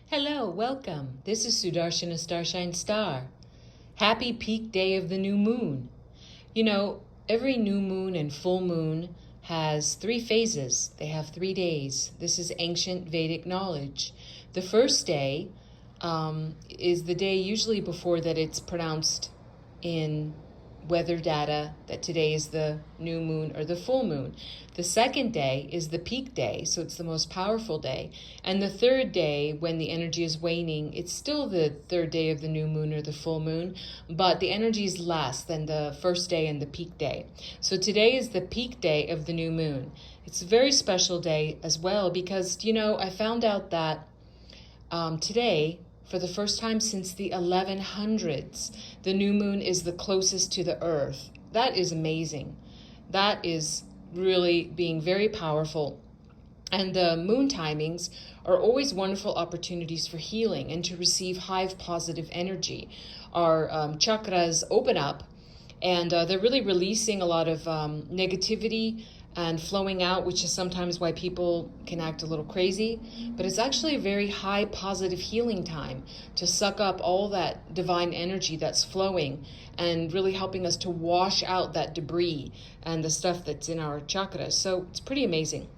Hello, welcome. This is Sudarshana Starshine Star. Happy peak day of the new moon. You know, every new moon and full moon has 3 phases. They have 3 days. This is ancient Vedic knowledge. The first day is the day usually before that it's pronounced in weather data that today is the new moon or the full moon. The second day is the peak day, so it's the most powerful day. And the third day, when the energy is waning, it's still the third day of the new moon or the full moon, but the energy is less than the first day and the peak day. So today is the peak day of the new moon. It's a very special day as well because, I found out that today, for the first time since the 1100s, the new moon is the closest to the earth. That is amazing. That is really being very powerful. And the moon timings are always wonderful opportunities for healing and to receive high positive energy. Our chakras open up and they're really releasing a lot of negativity and flowing out, which is sometimes why people can act a little crazy. But it's actually a very high positive healing time to suck up all that divine energy that's flowing and really helping us to wash out that debris and the stuff that's in our chakras. So it's pretty amazing.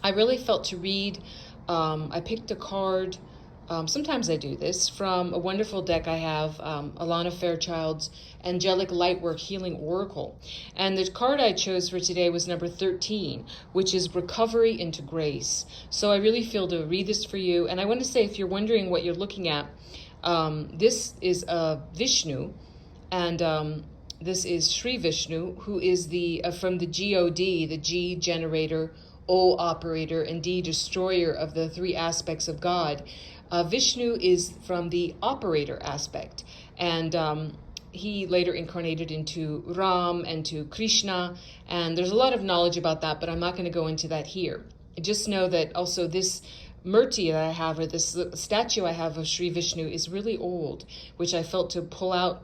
I really felt to read. I picked a card. Sometimes I do this from a wonderful deck I have, Alana Fairchild's Angelic Lightwork Healing Oracle. And the card I chose for today was number 13, which is Recovery into Grace. So I really feel to read this for you. And I want to say, if you're wondering what you're looking at, this is Vishnu, and this is Sri Vishnu, who is the from the God, the G generator, O operator, and D destroyer of the 3 aspects of God. Vishnu is from the operator aspect, and he later incarnated into Ram and to Krishna, and there's a lot of knowledge about that, but I'm not going to go into that here. Just know that also this murti that I have, or this statue I have of Sri Vishnu, is really old, which I felt to pull out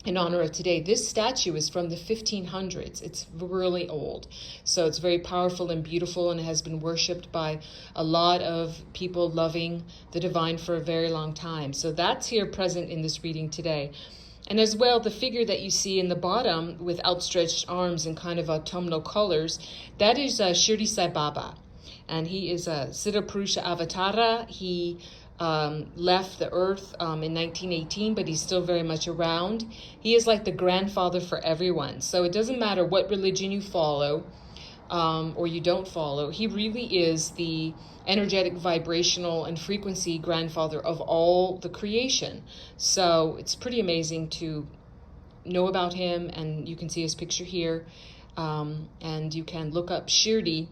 in honor of today. This statue is from the 1500s. It's really old. So it's very powerful and beautiful, and it has been worshipped by a lot of people loving the divine for a very long time. So that's here present in this reading today. And as well, the figure that you see in the bottom with outstretched arms and kind of autumnal colors, that is Shirdi Sai Baba. And he is a Siddha Purusha Avatara. He left the earth in 1918, but he's still very much around. He is like the grandfather for everyone. So it doesn't matter what religion you follow or you don't follow. He really is the energetic, vibrational, and frequency grandfather of all the creation. So it's pretty amazing to know about him, and you can see his picture here. And you can look up Shirdi,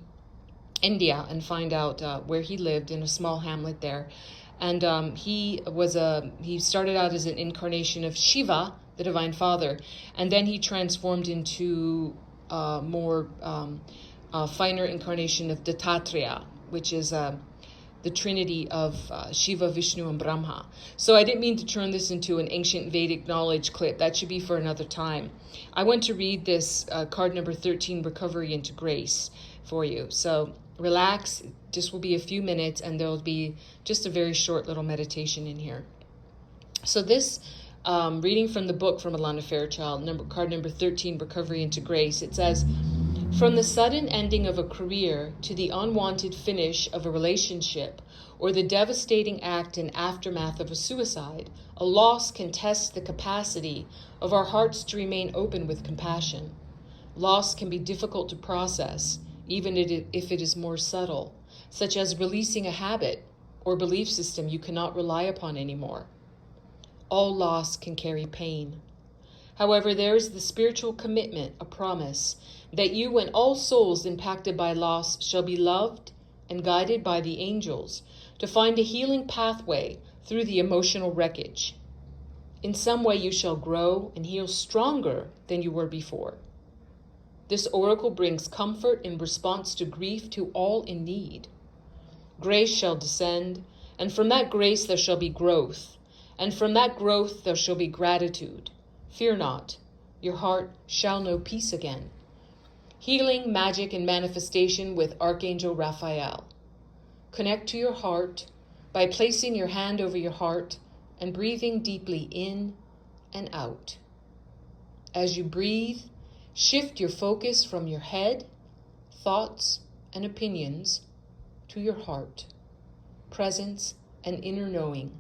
India, and find out where he lived in a small hamlet there. And he started out as an incarnation of Shiva, the Divine Father, and then he transformed into more finer incarnation of Dattatreya, which is the trinity of Shiva, Vishnu, and Brahma. So I didn't mean to turn this into an ancient Vedic knowledge clip. That should be for another time. I want to read this card number 13, Recovery into Grace, for you. So relax. Just will be a few minutes, and there'll be just a very short little meditation in here. So this reading from the book from Alana Fairchild, card number 13, Recovery into Grace, it says, from the sudden ending of a career to the unwanted finish of a relationship or the devastating act and aftermath of a suicide, a loss can test the capacity of our hearts to remain open with compassion. Loss can be difficult to process, even if it is more subtle, such as releasing a habit or belief system you cannot rely upon anymore. All loss can carry pain. However, there is the spiritual commitment, a promise, that you and all souls impacted by loss shall be loved and guided by the angels to find a healing pathway through the emotional wreckage. In some way you shall grow and heal stronger than you were before. This oracle brings comfort in response to grief to all in need. Grace shall descend, and from that grace there shall be growth, and from that growth there shall be gratitude. Fear not, your heart shall know peace again. Healing, magic, and manifestation with Archangel Raphael. Connect to your heart, by placing your hand over your heart and breathing deeply in and out. As you breathe, shift your focus from your head, thoughts, and opinions to your heart, presence, and inner knowing.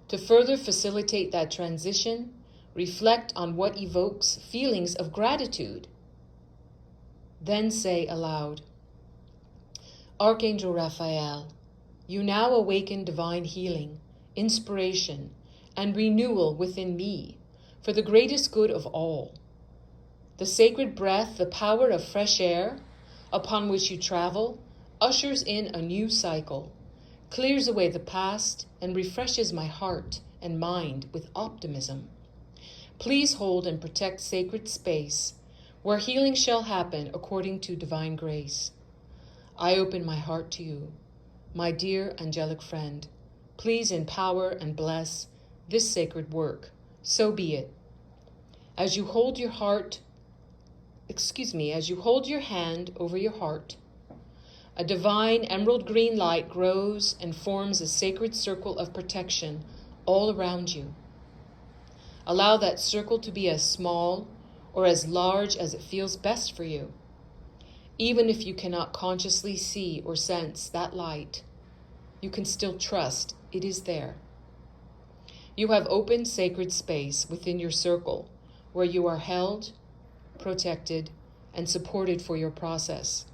To further facilitate that transition, reflect on what evokes feelings of gratitude. Then say aloud, Archangel Raphael, you now awaken divine healing, inspiration, and renewal within me for the greatest good of all. The sacred breath, the power of fresh air upon which you travel, ushers in a new cycle, clears away the past, and refreshes my heart and mind with optimism. Please hold and protect sacred space where healing shall happen according to divine grace. I open my heart to you, my dear angelic friend. Please empower and bless this sacred work. So be it. As you hold your hand over your heart, a divine emerald green light grows and forms a sacred circle of protection all around you. Allow that circle to be as small or as large as it feels best for you. Even if you cannot consciously see or sense that light, you can still trust it is there. You have open sacred space within your circle where you are held, protected, and supported for your process.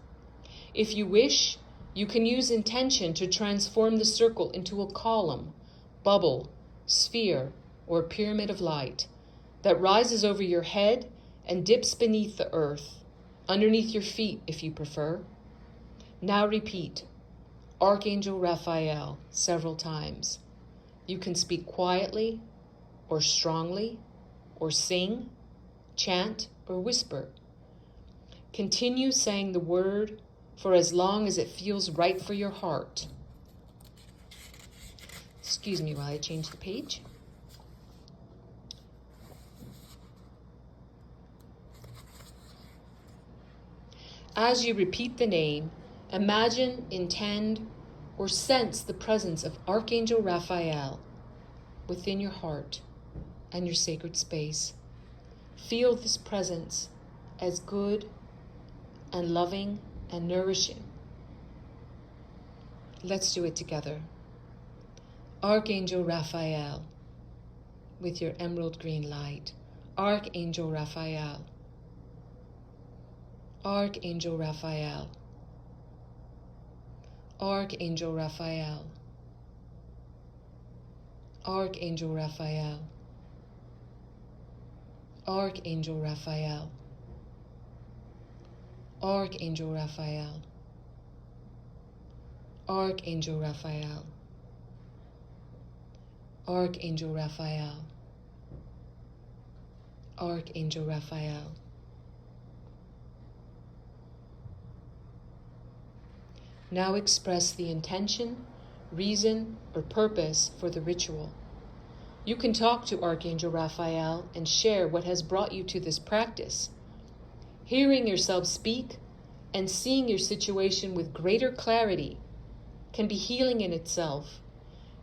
If you wish, you can use intention to transform the circle into a column, bubble, sphere, or pyramid of light that rises over your head and dips beneath the earth, underneath your feet if you prefer. Now repeat, Archangel Raphael, several times. You can speak quietly or strongly or sing, chant, or whisper. Continue saying the word for as long as it feels right for your heart. Excuse me while I change the page. As you repeat the name, imagine, intend, or sense the presence of Archangel Raphael within your heart and your sacred space. Feel this presence as good and loving and nourishing. Let's do it together. Archangel Raphael, with your emerald green light. Archangel Raphael. Archangel Raphael. Archangel Raphael. Archangel Raphael. Archangel Raphael. Archangel Raphael. Archangel Raphael. Archangel Raphael. Archangel Raphael. Now express the intention, reason, or purpose for the ritual. You can talk to Archangel Raphael and share what has brought you to this practice. Hearing yourself speak and seeing your situation with greater clarity can be healing in itself.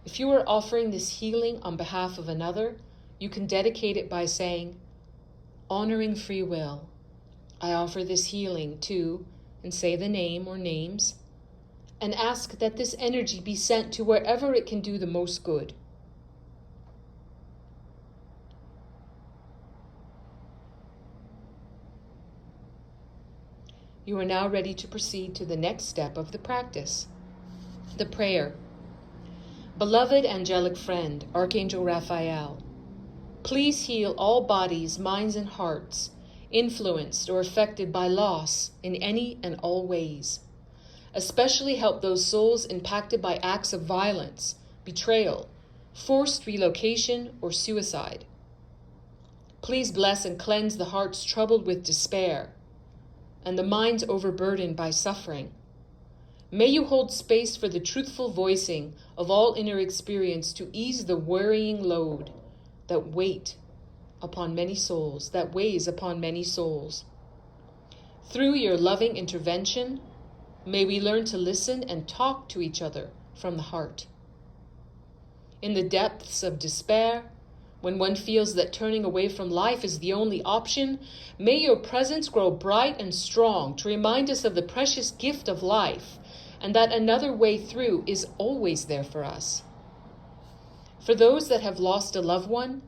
If you are offering this healing on behalf of another, you can dedicate it by saying, honoring free will, I offer this healing to, and say the name or names, and ask that this energy be sent to wherever it can do the most good. You are now ready to proceed to the next step of the practice, the prayer. Beloved angelic friend, Archangel Raphael, please heal all bodies, minds, and hearts influenced or affected by loss in any and all ways. Especially help those souls impacted by acts of violence, betrayal, forced relocation, or suicide. Please bless and cleanse the hearts troubled with despair and the minds overburdened by suffering. May you hold space for the truthful voicing of all inner experience to ease the worrying load that weighs upon many souls. Through your loving intervention, may we learn to listen and talk to each other from the heart. In the depths of despair, when one feels that turning away from life is the only option, may your presence grow bright and strong to remind us of the precious gift of life and that another way through is always there for us. For those that have lost a loved one,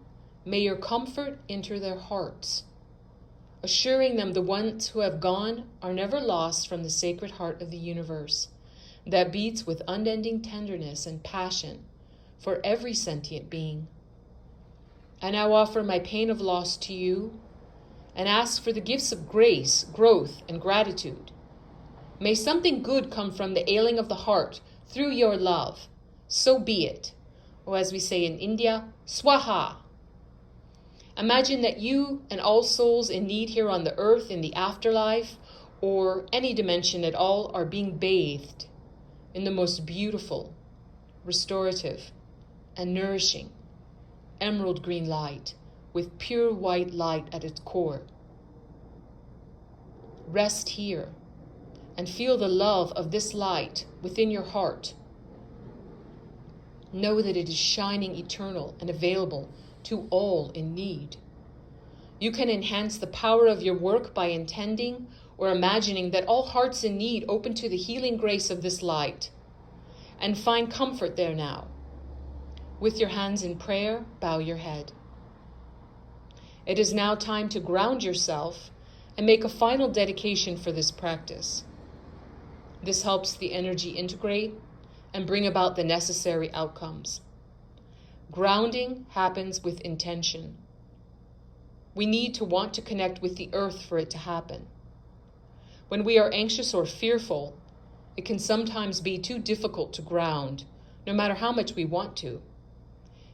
may your comfort enter their hearts, assuring them the ones who have gone are never lost from the sacred heart of the universe that beats with unending tenderness and passion for every sentient being. I now offer my pain of loss to you and ask for the gifts of grace, growth, and gratitude. May something good come from the ailing of the heart through your love. So be it. Or as we say in India, Swaha. Imagine that you and all souls in need here on the earth, in the afterlife, or any dimension at all, are being bathed in the most beautiful, restorative, and nourishing emerald green light with pure white light at its core. Rest here and feel the love of this light within your heart. Know that it is shining eternal and available to all in need. You can enhance the power of your work by intending or imagining that all hearts in need open to the healing grace of this light, and find comfort there now. With your hands in prayer, bow your head. It is now time to ground yourself and make a final dedication for this practice. This helps the energy integrate and bring about the necessary outcomes. Grounding happens with intention. We need to want to connect with the earth for it to happen. When we are anxious or fearful, it can sometimes be too difficult to ground, no matter how much we want to.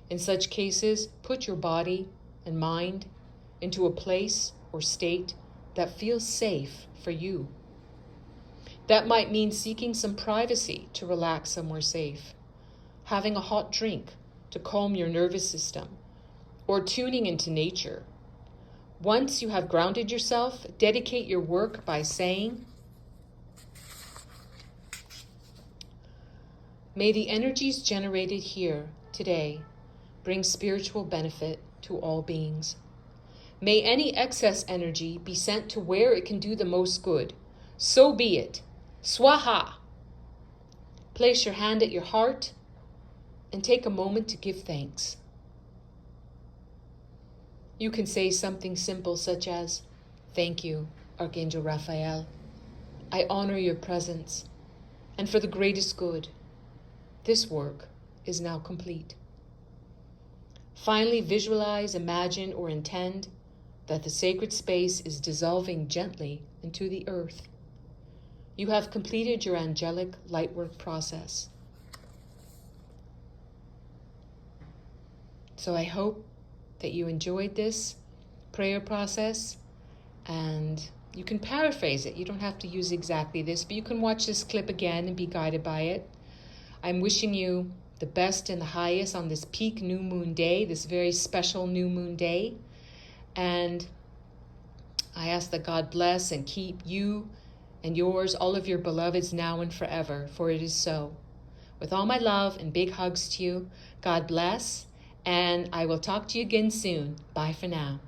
In such cases, put your body and mind into a place or state that feels safe for you. That might mean seeking some privacy to relax somewhere safe, having a hot drink to calm your nervous system, or tuning into nature. Once you have grounded yourself, dedicate your work by saying, "May the energies generated here today bring spiritual benefit to all beings. May any excess energy be sent to where it can do the most good. So be it. Swaha." Place your hand at your heart and take a moment to give thanks. You can say something simple such as, "Thank you, Archangel Raphael. I honor your presence, and for the greatest good, this work is now complete." Finally, visualize, imagine, or intend that the sacred space is dissolving gently into the earth. You have completed your angelic lightwork process. So I hope that you enjoyed this prayer process, and you can paraphrase it. You don't have to use exactly this, but you can watch this clip again and be guided by it. I'm wishing you the best and the highest on this peak new moon day, this very special new moon day. And I ask that God bless and keep you and yours, all of your beloveds, now and forever, for it is so. With all my love and big hugs to you, God bless, and I will talk to you again soon. Bye for now.